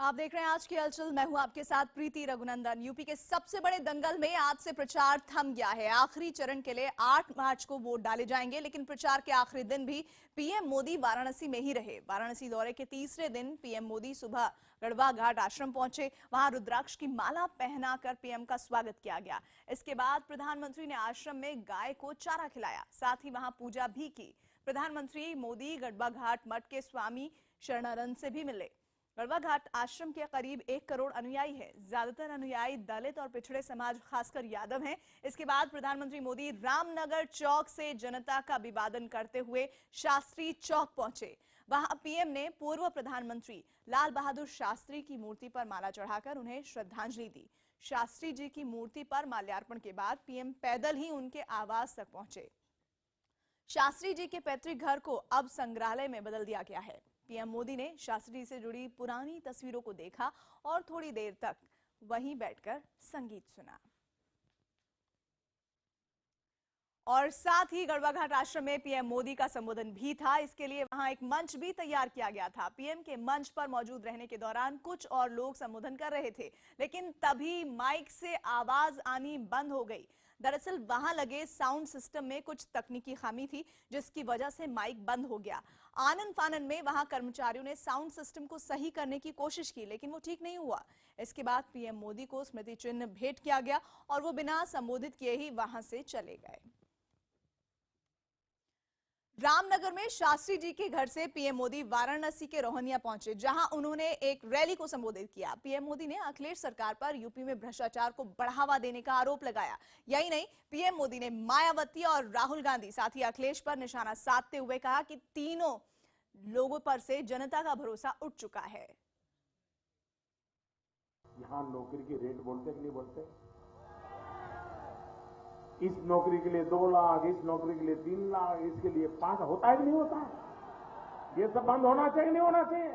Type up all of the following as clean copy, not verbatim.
आप देख रहे हैं आज की हलचल। मैं हूं आपके साथ प्रीति रघुनंदन। यूपी के सबसे बड़े दंगल में आज से प्रचार थम गया है। आखिरी चरण के लिए 8 मार्च को वोट डाले जाएंगे, लेकिन प्रचार के आखिरी दिन भी पीएम मोदी वाराणसी में ही रहे। वाराणसी दौरे के तीसरे दिन पीएम मोदी सुबह गढ़वा घाट आश्रम पहुंचे। वहां रुद्राक्ष की माला पहनाकर पीएम का स्वागत किया गया। इसके बाद प्रधानमंत्री ने आश्रम में गाय को चारा खिलाया, साथ ही वहां पूजा भी की। प्रधानमंत्री मोदी गढ़वा घाट मठ के स्वामी शरणानंद से भी मिले। गढ़वा घाट आश्रम के करीब 1 करोड़ अनुयायी है। ज्यादातर अनुयायी दलित और पिछड़े समाज, खासकर यादव हैं। इसके बाद प्रधानमंत्री मोदी रामनगर चौक से जनता का अभिवादन करते हुए शास्त्री चौक पहुंचे। वहां पीएम ने पूर्व प्रधानमंत्री लाल बहादुर शास्त्री की मूर्ति पर माला चढ़ाकर उन्हें श्रद्धांजलि दी। शास्त्री जी की मूर्ति पर माल्यार्पण के बाद पीएम पैदल ही उनके आवास तक पहुंचे। शास्त्री जी के पैतृक घर को अब संग्रहालय में बदल दिया गया है। पीएम मोदी ने शास्त्री से जुड़ी पुरानी तस्वीरों को देखा और थोड़ी देर तक वहीं बैठकर संगीत सुना। और साथ ही गढ़वा घाट आश्रम में पीएम मोदी का संबोधन भी था। इसके लिए वहां एक मंच भी तैयार किया गया था। पीएम के मंच पर मौजूद रहने के दौरान कुछ और लोग संबोधन कर रहे थे, लेकिन तभी माइक से आवाज आनी बंद हो गई। दरअसल वहां लगे साउंड सिस्टम में कुछ तकनीकी खामी थी, जिसकी वजह से माइक बंद हो गया। आनन फानन में वहां कर्मचारियों ने साउंड सिस्टम को सही करने की कोशिश की, लेकिन वो ठीक नहीं हुआ। इसके बाद पीएम मोदी को स्मृति चिन्ह भेंट किया गया और वो बिना संबोधित किए ही वहां से चले गए। रामनगर में शास्त्री जी के घर से पीएम मोदी वाराणसी के रोहनिया पहुंचे, जहां उन्होंने एक रैली को संबोधित किया। पीएम मोदी ने अखिलेश सरकार पर यूपी में भ्रष्टाचार को बढ़ावा देने का आरोप लगाया। यही नहीं, पीएम मोदी ने मायावती और राहुल गांधी, साथ ही अखिलेश पर निशाना साधते हुए कहा कि तीनों लोगों पर से जनता का भरोसा उठ चुका है। यहां नौकरी की रेट बोलते कि नहीं बोलते? इस नौकरी के लिए 2 लाख, इस नौकरी के लिए 3 लाख, इसके लिए 5 होता है कि नहीं होता है? ये सब बंद होना चाहिए, नहीं होना चाहिए?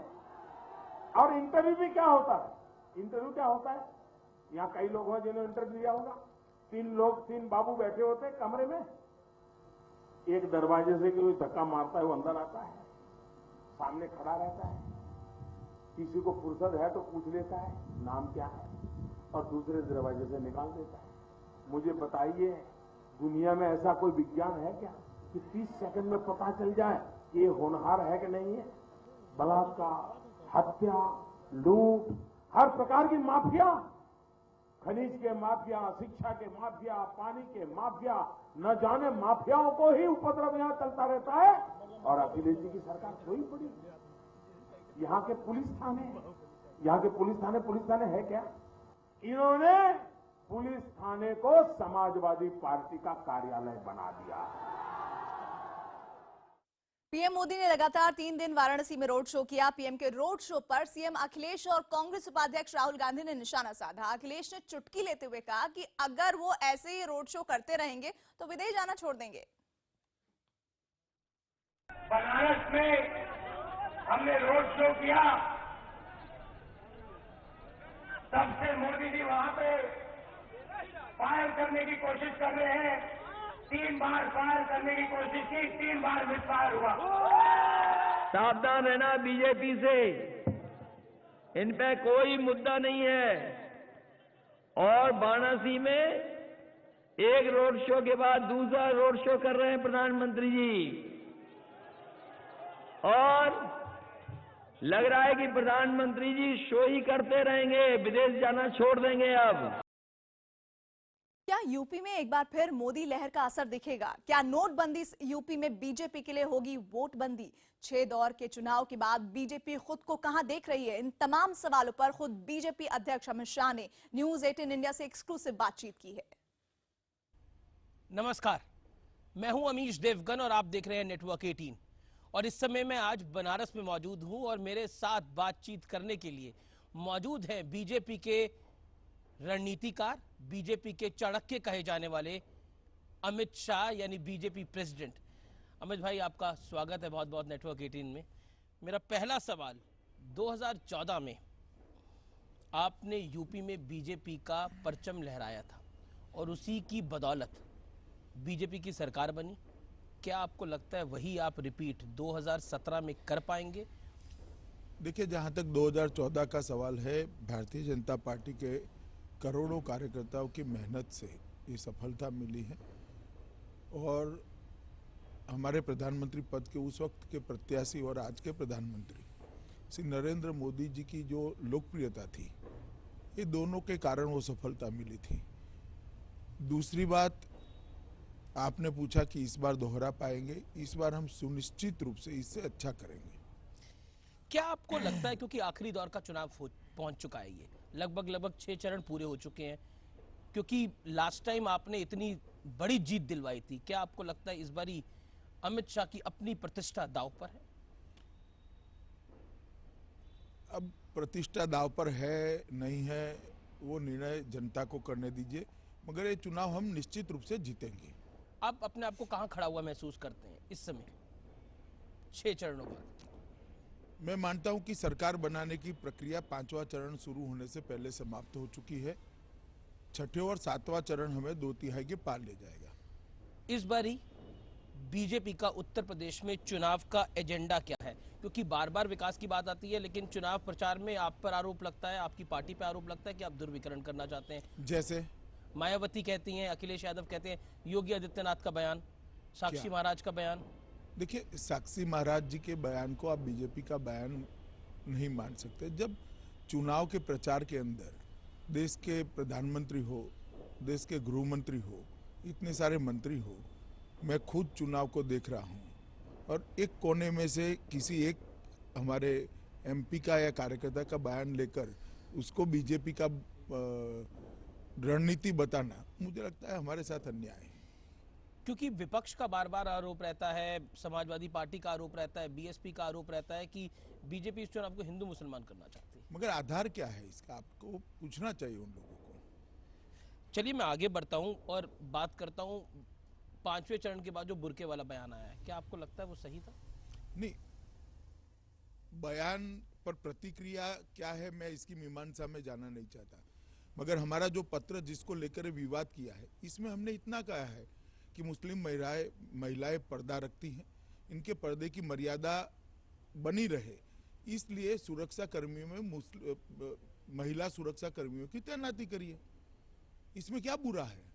और इंटरव्यू भी क्या होता है? इंटरव्यू क्या होता है? यहाँ कई लोग हैं जिन्होंने इंटरव्यू दिया होगा। 3 बाबू बैठे होते हैं कमरे में, एक दरवाजे से कोई धक्का मारता है, वो अंदर आता है, सामने खड़ा रहता है, किसी को फुर्सत है तो पूछ लेता है नाम क्या है, और दूसरे दरवाजे से निकाल देता है। मुझे बताइए, दुनिया में ऐसा कोई विज्ञान है क्या कि 30 सेकंड में पता चल जाए कि ये होनहार है कि नहीं है? बलात्कार, हत्या, लूट, हर प्रकार की माफिया, खनिज के माफिया, शिक्षा के माफिया, पानी के माफिया, न जाने माफियाओं को ही उपद्रव यहां चलता रहता है। और अखिलेश जी की सरकार सोई पड़ी। यहाँ के पुलिस थाने है क्या? इन्होंने पुलिस थाने को समाजवादी पार्टी का कार्यालय बना दिया। पीएम मोदी ने लगातार 3 दिन वाराणसी में रोड शो किया। पीएम के रोड शो पर सीएम अखिलेश और कांग्रेस उपाध्यक्ष राहुल गांधी ने निशाना साधा। अखिलेश ने चुटकी लेते हुए कहा कि अगर वो ऐसे ही रोड शो करते रहेंगे तो विदेश जाना छोड़ देंगे। बनारस में हमने रोड शो किया, तब से मोदी जी वहां पे फायर करने की कोशिश कर रहे हैं। 3 बार फायर करने की कोशिश की, 3 बार मिसफायर हुआ। सावधान रहना बीजेपी से, इन पे कोई मुद्दा नहीं है। और वाराणसी में एक रोड शो के बाद दूसरा रोड शो कर रहे हैं प्रधानमंत्री जी, और लग रहा है कि प्रधानमंत्री जी शो ही करते रहेंगे, विदेश जाना छोड़ देंगे। अब क्या यूपी में एक बार फिर मोदी लहर का असर दिखेगा? क्या नोटबंदी यूपी में बीजेपी के लिए होगी वोटबंदी? 6 दौर के चुनाव के बाद बीजेपी खुद को कहां देख रही है? इन तमाम सवालों पर खुद बीजेपी अध्यक्ष अमित शाह ने न्यूज 18 इंडिया से एक्सक्लूसिव बातचीत की है। नमस्कार, मैं हूं अमीश देवगन और आप देख रहे हैं नेटवर्क 18। और इस समय मैं आज बनारस में मौजूद हूं और मेरे साथ बातचीत करने के लिए मौजूद हैं बीजेपी के रणनीतिकार, बीजेपी के चाणक्य कहे जाने वाले अमित शाह, यानी बीजेपी प्रेसिडेंट। अमित भाई, आपका स्वागत है बहुत बहुत नेटवर्क 18 में। मेरा पहला सवाल, 2014 में आपने यूपी में बीजेपी का परचम लहराया था और उसी की बदौलत बीजेपी की सरकार बनी। क्या आपको लगता है वही आप रिपीट 2017 में कर पाएंगे? देखिए, जहाँ तक 2014 का सवाल है, भारतीय जनता पार्टी के करोड़ों कार्यकर्ताओं की मेहनत से ये सफलता मिली है और हमारे प्रधानमंत्री पद के उस वक्त के प्रत्याशी और आज के प्रधानमंत्री श्री नरेंद्र मोदी जी की जो लोकप्रियता थी, ये दोनों के कारण वो सफलता मिली थी। दूसरी बात, आपने पूछा कि इस बार दोहरा पाएंगे। इस बार हम सुनिश्चित रूप से इससे अच्छा करेंगे। क्या आपको लगता है, क्योंकि आखिरी दौर का चुनाव पहुंच चुका है, ये लगभग 6 चरण पूरे हो चुके हैं, क्योंकि लास्ट टाइम आपने इतनी बड़ी जीत दिलवाई थी, क्या आपको लगता है इस बारी अमित शाह की अपनी प्रतिष्ठा दांव पर है? अब प्रतिष्ठा दांव पर है नहीं है वो निर्णय जनता को करने दीजिए, मगर ये चुनाव हम निश्चित रूप से जीतेंगे। आप अपने आप को कहां खड़ा हुआ महसूस करते हैं इस समय 6 चरणों बाद? मैं मानता हूं कि सरकार बनाने की प्रक्रिया 5वां चरण शुरू होने से पहले समाप्त हो चुकी है। 6ठे और 7वां चरण हमें 2/3 के पार ले जाएगा। इस बारी बीजेपी का उत्तर प्रदेश में चुनाव का एजेंडा क्या है? क्योंकि बार बार विकास की बात आती है, लेकिन चुनाव प्रचार में आप पर आरोप लगता है, आपकी पार्टी पर आरोप लगता है कि आप दुर्विकरण करना चाहते हैं। जैसे मायावती कहती हैं, अखिलेश यादव कहते हैं, योगी आदित्यनाथ का बयान, साक्षी क्या? महाराज का बयान। देखिए, साक्षी महाराज जी के बयान को आप बीजेपी का बयान नहीं मान सकते। जब चुनाव के प्रचार के अंदर देश के प्रधानमंत्री हो, देश के गृह मंत्री हो, इतने सारे मंत्री हो, मैं खुद चुनाव को देख रहा हूं और एक कोने में से किसी एक हमारे एमपी का या कार्यकर्ता का बयान लेकर उसको बीजेपी का रणनीति बताना, मुझे लगता है हमारे साथ अन्याय है। क्योंकि विपक्ष का बार बार आरोप रहता है, समाजवादी पार्टी का आरोप रहता है, बीएसपी का आरोप रहता है कि बीजेपी इस चुनाव को हिंदू मुसलमान करना चाहती है। मगर आधार क्या है इसका, आपको पूछना चाहिए उन लोगों को। चलिए मैं आगे बढ़ता हूं और बात करता हूं 5वें चरण के बाद जो बुरके वाला बयान आया है, क्या आपको लगता है वो सही था? नहीं, बयान पर प्रतिक्रिया क्या है मैं इसकी मीमांसा में जाना नहीं चाहता, मगर हमारा जो पत्र जिसको लेकर विवाद किया है, इसमें हमने इतना कहा है कि मुस्लिम महिलाएं पर्दा रखती हैं, इनके पर्दे की मर्यादा बनी रहे, इसलिए सुरक्षा कर्मियों में महिला सुरक्षा कर्मियों की तैनाती करिए। इसमें क्या बुरा है?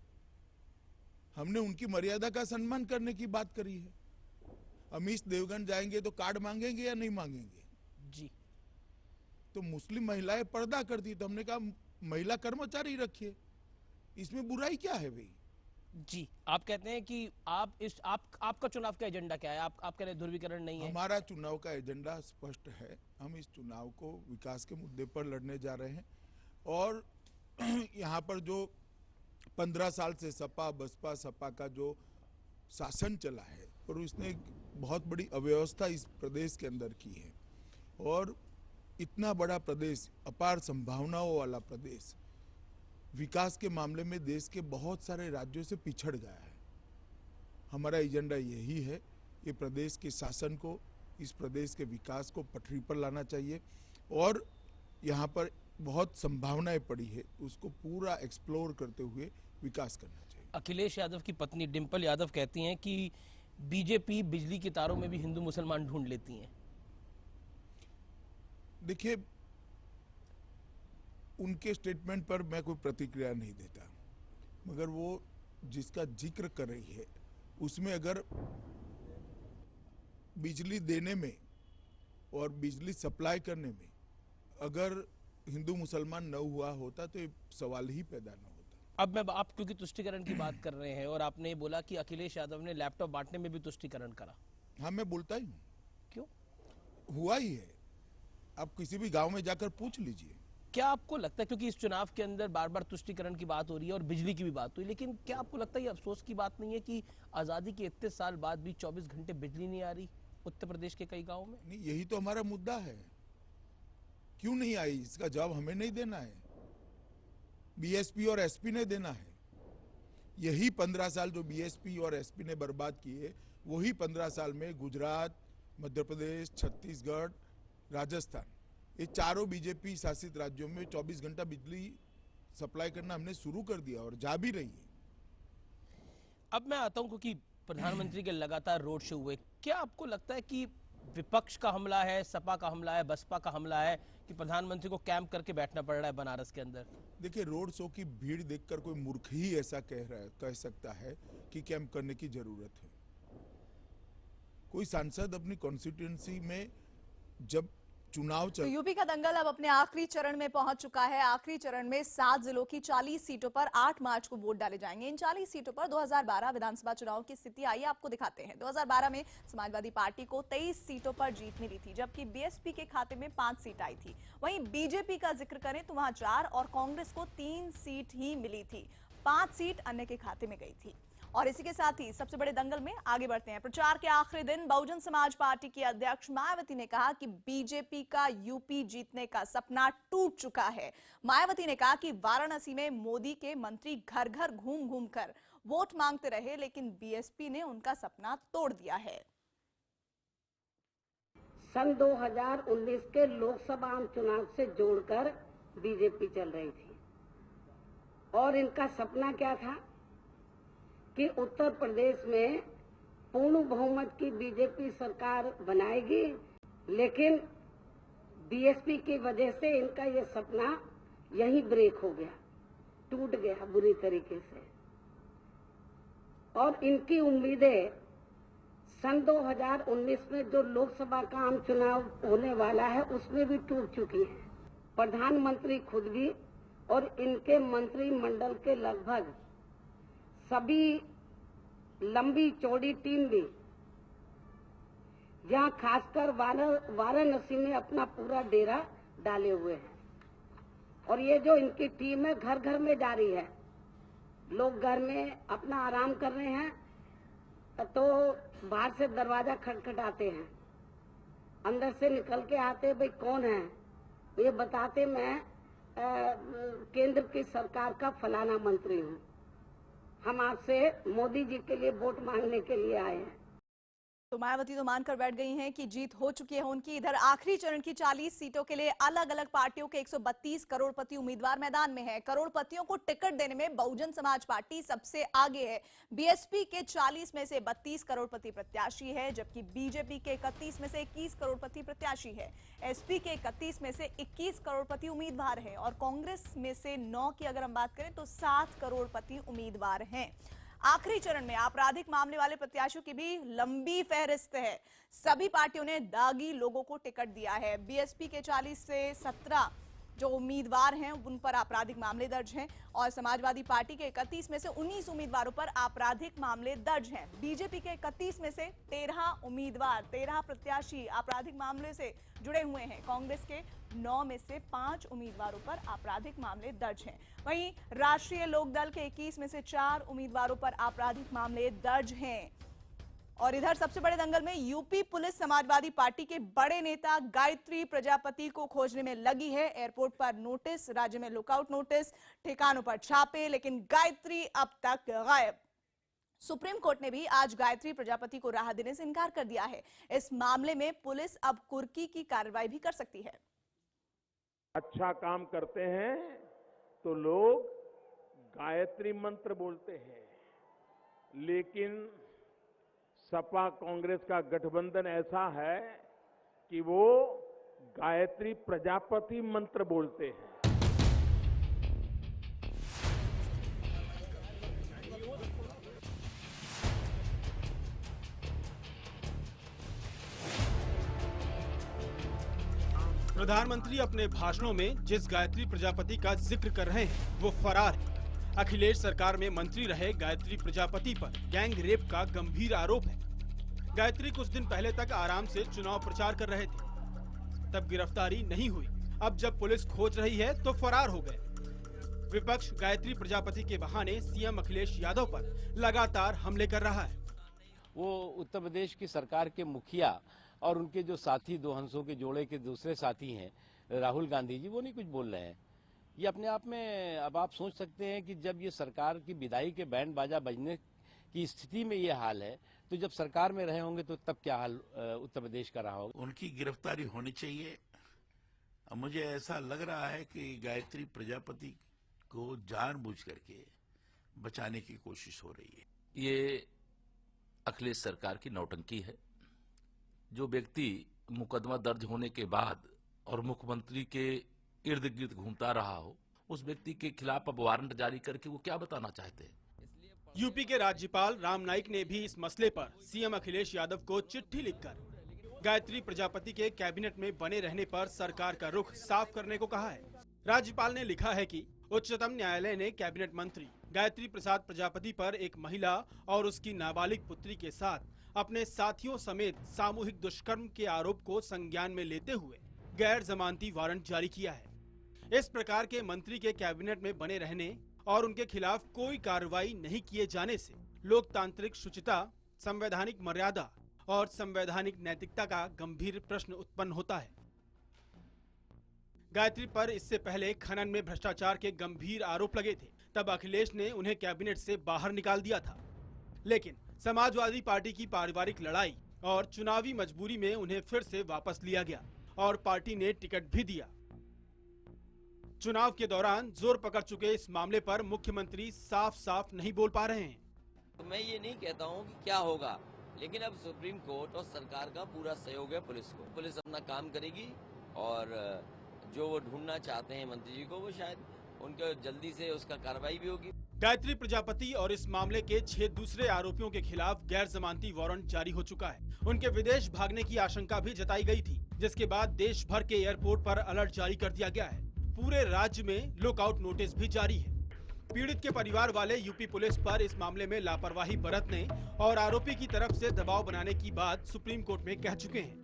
हमने उनकी मर्यादा का सम्मान करने की बात करी है। अमीश देवगन जाएंगे तो कार्ड मांगेंगे या नहीं मांगेंगे? जी। तो मुस्लिम महिलाएं पर्दा करती, तो हमने कहा महिला कर्मचारी रखिए, इसमें बुराई क्या है भाई? जी, आप कहते हैं कि आपका चुनाव का एजेंडा क्या है? आप कह रहे हैं ध्रुवीकरण नहीं है। हमारा चुनाव का एजेंडा स्पष्ट है। हम इस चुनाव को विकास के मुद्दे पर लड़ने जा रहे हैं और यहाँ पर जो 15 साल से सपा बसपा सपा का जो शासन चला है और उसने एक बहुत बड़ी अव्यवस्था इस प्रदेश के अंदर की है और इतना बड़ा प्रदेश, अपार संभावनाओं वाला प्रदेश, विकास के मामले में देश के बहुत सारे राज्यों से पिछड़ गया है। हमारा एजेंडा यही है, ये प्रदेश के शासन को, इस प्रदेश के विकास को पटरी पर लाना चाहिए और यहाँ पर बहुत संभावनाएं पड़ी है, उसको पूरा एक्सप्लोर करते हुए विकास करना चाहिए। अखिलेश यादव की पत्नी डिंपल यादव कहती हैं कि बीजेपी बिजली के तारों में भी हिंदू मुसलमान ढूंढ लेती हैं। देखिए, उनके स्टेटमेंट पर मैं कोई प्रतिक्रिया नहीं देता, मगर वो जिसका जिक्र कर रही है उसमें अगर बिजली देने में और बिजली सप्लाई करने में अगर हिंदू मुसलमान न हुआ होता तो ये सवाल ही पैदा न होता। अब आप क्योंकि तुष्टिकरण की बात कर रहे हैं और आपने ये बोला कि अखिलेश यादव ने लैपटॉप बांटने में भी तुष्टिकरण करा। हाँ, मैं बोलता ही हूँ। क्यों? हुआ ही है, आप किसी भी गांव में जाकर पूछ लीजिए। क्या आपको लगता है, क्योंकि इस चुनाव के अंदर बार बार तुष्टिकरण की बात हो रही है और बिजली की भी बात हुई, लेकिन क्या आपको लगता है ये अफसोस की बात नहीं है कि आजादी के इतने साल बाद भी 24 घंटे बिजली नहीं आ रही उत्तर प्रदेश के कई गाँव में? नहीं, यही तो हमारा मुद्दा है। क्यों नहीं आई, इसका जवाब हमें नहीं देना है, बीएसपी और एसपी ने देना है। यही 15 साल जो बीएसपी और एसपी ने बर्बाद किए, वही 15 साल में गुजरात, मध्य प्रदेश, छत्तीसगढ़, राजस्थान, ये चारों बीजेपी शासित राज्यों में 24 घंटा बिजली सप्लाई करना हमने शुरू कर दिया और जा भी रही है। अब मैं आता हूं, क्योंकि प्रधानमंत्री के लगातार रोड शो हुए, क्या आपको लगता है कि विपक्ष का हमला है, सपा का हमला है, बसपा का हमला है कि प्रधानमंत्री को कैंप करके बैठना पड़ रहा है बनारस के अंदर? देखिए, रोड शो की भीड़ देखकर कोई मूर्ख ही ऐसा कह सकता है कि कैंप करने की जरूरत है। कोई सांसद अपनी कॉन्स्टिट्यूएंसी में जब चुनाव तो यूपी का दंगल अब अपने आखिरी चरण में पहुंच चुका है। आखिरी चरण में 7 जिलों की 40 सीटों पर 8 मार्च को वोट डाले जाएंगे। इन 40 सीटों पर 2012 विधानसभा चुनाव की स्थिति आइए आपको दिखाते हैं। 2012 में समाजवादी पार्टी को 23 सीटों पर जीत मिली थी, जबकि बीएसपी के खाते में 5 सीट आई थी। वहीं बीजेपी का जिक्र करें तो वहां 4 और कांग्रेस को 3 सीट ही मिली थी, 5 सीट अन्य के खाते में गई थी। और इसी के साथ ही सबसे बड़े दंगल में आगे बढ़ते हैं। प्रचार के आखिरी दिन बहुजन समाज पार्टी की अध्यक्ष मायावती ने कहा कि बीजेपी का यूपी जीतने का सपना टूट चुका है। मायावती ने कहा कि वाराणसी में मोदी के मंत्री घर घर घूम घूम कर वोट मांगते रहे, लेकिन बीएसपी ने उनका सपना तोड़ दिया है। सन 2019 के लोकसभा आम चुनाव से जोड़कर बीजेपी चल रही थी और इनका सपना क्या था कि उत्तर प्रदेश में पूर्ण बहुमत की बीजेपी सरकार बनाएगी, लेकिन बीएसपी की वजह से इनका ये सपना यही ब्रेक हो गया, टूट गया बुरी तरीके से। और इनकी उम्मीदें सन 2019 में जो लोकसभा का आम चुनाव होने वाला है उसमें भी टूट चुकी है। प्रधानमंत्री खुद भी और इनके मंत्रिमंडल के लगभग सभी लंबी चौड़ी टीम भी, जहां खासकर वाराणसी में अपना पूरा डेरा डाले हुए हैं। और ये जो इनकी टीम है घर घर में जा रही है, लोग घर में अपना आराम कर रहे हैं तो बाहर से दरवाजा खटखटाते हैं, अंदर से निकल के आते भाई कौन है, ये बताते मैं केंद्र की सरकार का फलाना मंत्री हूँ, हम आपसे मोदी जी के लिए वोट मांगने के लिए आए हैं। तो मायावती तो मानकर बैठ गई हैं कि जीत हो चुकी है उनकी। इधर आखिरी चरण की 40 सीटों के लिए अलग अलग पार्टियों के 132 करोड़पति उम्मीदवार मैदान में हैं। करोड़पतियों को टिकट देने में बहुजन समाज पार्टी सबसे आगे है। बीएसपी के 40 में से 32 करोड़पति प्रत्याशी है, जबकि बीजेपी के 31 में से 21 करोड़पति प्रत्याशी है। एसपी के 31 में से 21 करोड़पति उम्मीदवार है और कांग्रेस में से 9 की अगर हम बात करें तो 7 करोड़पति उम्मीदवार हैं। आखिरी चरण में आपराधिक मामले वाले प्रत्याशियों की भी लंबी फहरिस्त है। सभी पार्टियों ने दागी लोगों को टिकट दिया है। बीएसपी के 40 से 17 जो उम्मीदवार हैं उन पर आपराधिक मामले दर्ज हैं और समाजवादी पार्टी के 31 में से 19 उम्मीदवारों पर आपराधिक मामले दर्ज हैं। बीजेपी के 31 में से 13 प्रत्याशी आपराधिक मामले से जुड़े हुए हैं। कांग्रेस के 9 में से 5 उम्मीदवारों पर आपराधिक मामले दर्ज हैं। वहीं राष्ट्रीय लोकदल के 21 में से 4 उम्मीदवारों पर आपराधिक मामले दर्ज हैं। और इधर सबसे बड़े दंगल में यूपी पुलिस समाजवादी पार्टी के बड़े नेता गायत्री प्रजापति को खोजने में लगी है। एयरपोर्ट पर नोटिस, राज्य में लुकआउट नोटिस, ठिकानों पर छापे, लेकिन गायत्री अब तक गायब। सुप्रीम कोर्ट ने भी आज गायत्री प्रजापति को राहत देने से इनकार कर दिया है। इस मामले में पुलिस अब कुर्की की कार्रवाई भी कर सकती है। अच्छा काम करते हैं तो लोग गायत्री मंत्र बोलते हैं, लेकिन सपा कांग्रेस का गठबंधन ऐसा है कि वो गायत्री प्रजापति मंत्र बोलते हैं। प्रधानमंत्री अपने भाषणों में जिस गायत्री प्रजापति का जिक्र कर रहे हैं वो फरार है। अखिलेश सरकार में मंत्री रहे गायत्री प्रजापति पर गैंग रेप का गंभीर आरोप है। गायत्री कुछ दिन पहले तक आराम से चुनाव प्रचार कर रहे थे, तब गिरफ्तारी नहीं हुई। अब जब पुलिस खोज रही है तो फरार हो गए। विपक्ष गायत्री प्रजापति के बहाने सीएम अखिलेश यादव पर लगातार हमले कर रहा है। वो उत्तर प्रदेश की सरकार के मुखिया और उनके जो साथी, दो हंसों के जोड़े के दूसरे साथी हैं राहुल गांधी जी, वो नहीं कुछ बोल रहे हैं। ये अपने आप में अब आप सोच सकते हैं कि जब ये सरकार की विदाई के बैंड बाजा बजने की स्थिति में ये हाल है, तो जब सरकार में रहे होंगे तो तब क्या हाल उत्तर प्रदेश का रहा होगा। उनकी गिरफ्तारी होनी चाहिए। मुझे ऐसा लग रहा है कि गायत्री प्रजापति को जानबूझ करके बचाने की कोशिश हो रही है। ये अखिलेश सरकार की नौटंकी है। जो व्यक्ति मुकदमा दर्ज होने के बाद और मुख्यमंत्री के इर्द गिर्द घूमता रहा हो, उस व्यक्ति के खिलाफ अब वारंट जारी करके वो क्या बताना चाहते हैं? यूपी के राज्यपाल राम नाईक ने भी इस मसले पर सीएम अखिलेश यादव को चिट्ठी लिखकर गायत्री प्रजापति के कैबिनेट में बने रहने पर सरकार का रुख साफ करने को कहा है। राज्यपाल ने लिखा है कि उच्चतम न्यायालय ने कैबिनेट मंत्री गायत्री प्रसाद प्रजापति पर एक महिला और उसकी नाबालिग पुत्री के साथ अपने साथियों समेत सामूहिक दुष्कर्म के आरोप को संज्ञान में लेते हुए गैर जमानती वारंट जारी किया है। इस प्रकार के मंत्री के कैबिनेट में बने रहने और उनके खिलाफ कोई कार्रवाई नहीं किए जाने से लोकतांत्रिक शुचिता, संवैधानिक मर्यादा और संवैधानिक नैतिकता का गंभीर प्रश्न उत्पन्न होता है। गायत्री पर इससे पहले खनन में भ्रष्टाचार के गंभीर आरोप लगे थे, तब अखिलेश ने उन्हें कैबिनेट से बाहर निकाल दिया था। लेकिन समाजवादी पार्टी की पारिवारिक लड़ाई और चुनावी मजबूरी में उन्हें फिर से वापस लिया गया और पार्टी ने टिकट भी दिया। चुनाव के दौरान जोर पकड़ चुके इस मामले पर मुख्यमंत्री साफ साफ नहीं बोल पा रहे हैं। तो मैं ये नहीं कहता हूँ कि क्या होगा, लेकिन अब सुप्रीम कोर्ट और सरकार का पूरा सहयोग है पुलिस को। पुलिस अपना काम करेगी और जो वो ढूंढना चाहते हैं मंत्री जी को, वो शायद उनके जल्दी से उसका कार्रवाई भी होगी। गायत्री प्रजापति और इस मामले के 6 दूसरे आरोपियों के खिलाफ गैर जमानती वारंट जारी हो चुका है। उनके विदेश भागने की आशंका भी जताई गई थी, जिसके बाद देश भर के एयरपोर्ट पर अलर्ट जारी कर दिया गया है। पूरे राज्य में लुकआउट नोटिस भी जारी है। पीड़ित के परिवार वाले यूपी पुलिस पर इस मामले में लापरवाही बरतने और आरोपी की तरफ से दबाव बनाने की बात सुप्रीम कोर्ट में कह चुके हैं।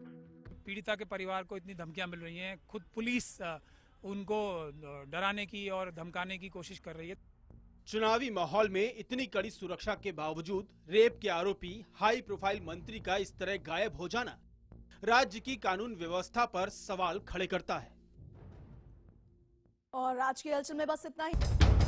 पीड़िता के परिवार को इतनी धमकियां मिल रही हैं, खुद पुलिस उनको डराने की और धमकाने की कोशिश कर रही है। चुनावी माहौल में इतनी कड़ी सुरक्षा के बावजूद रेप के आरोपी हाई प्रोफाइल मंत्री का इस तरह गायब हो जाना राज्य की कानून व्यवस्था पर सवाल खड़े करता है। और आज की हलचल में बस इतना ही।